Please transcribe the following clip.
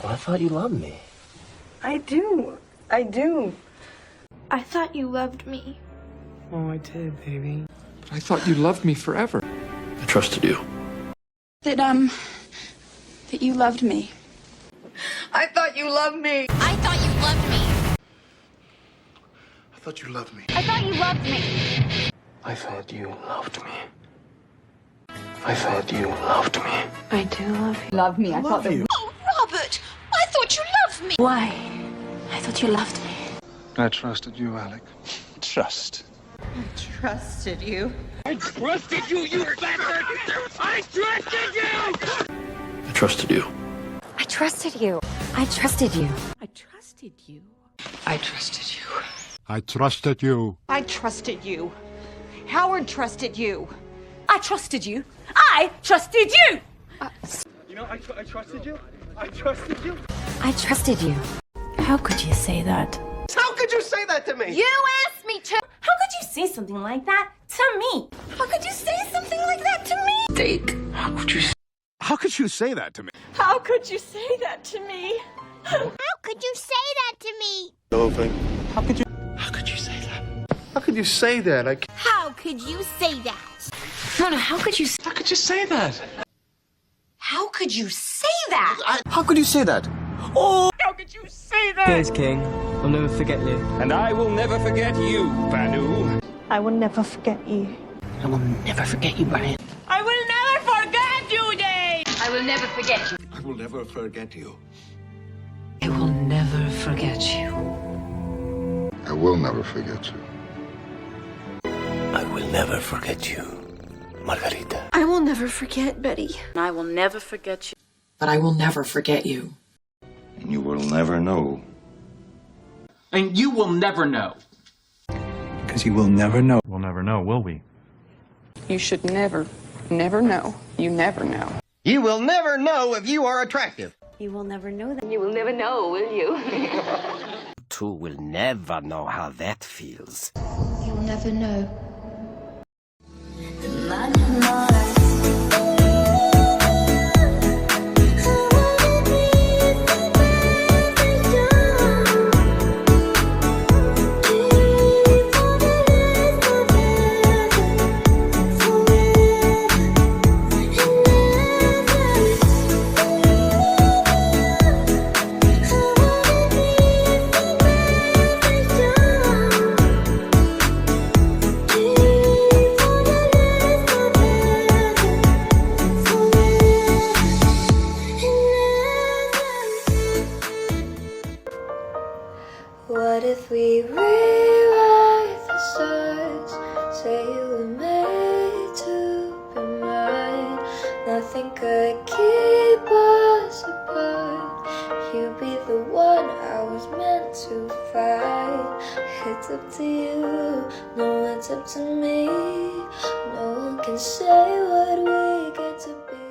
I thought you loved me. I do. I do. I thought you loved me. Oh, I did, baby. But I thought you loved me forever. I trusted you. That you loved me. I thought you loved me. I thought you loved me. I thought you loved me. I thought you loved me. I thought you loved me. I thought you loved me. I do love you. Love me. I thought that. Oh, Robert! I thought you loved me. Why? I thought you loved me. I trusted you, Alec. Trust. Trusted you. I trusted you, you bastard! I trusted you! I trusted you. I trusted you. I trusted you. I trusted you. I trusted you. I trusted you. I trusted you. Howard trusted you. I trusted you. I trusted you. You know, I trusted you. I trusted you. I trusted you. How could you say that? How could you say that to me? You asked me to. How could you say something like that to me? How could you say something like that to me? Steak. How could you? How could you say that to me? How could you say that to me? How could you say that to me? The whole thing. How could you say that? How could you say that? How could you say that? No, how could you? How could you say that? How could you say that? How could you say that? How could you say that? Cheers, King. I'll never forget you. And I will never forget you, Banu. I will never forget you. I will never forget you, Brian. I will never forget you, Dave. I will never forget you. I will never forget you. I will never forget you. I will never forget you. I will never forget you, Margarita. I will never forget Betty. I will never forget you. But I will never forget you. And you will never know. And you will never know. Because you will never know. We'll never know, will we? You should never know. You never know. You will never know if you are attractive. You will never know that. You will never know, will you? Two will never know how that feels. You will never know. What if we rewrite the stars? Say you were made to be mine. Nothing could keep us apart. You'd be the one I was meant to find. It's up to you, no, it's up to me. No one can say what we get to be.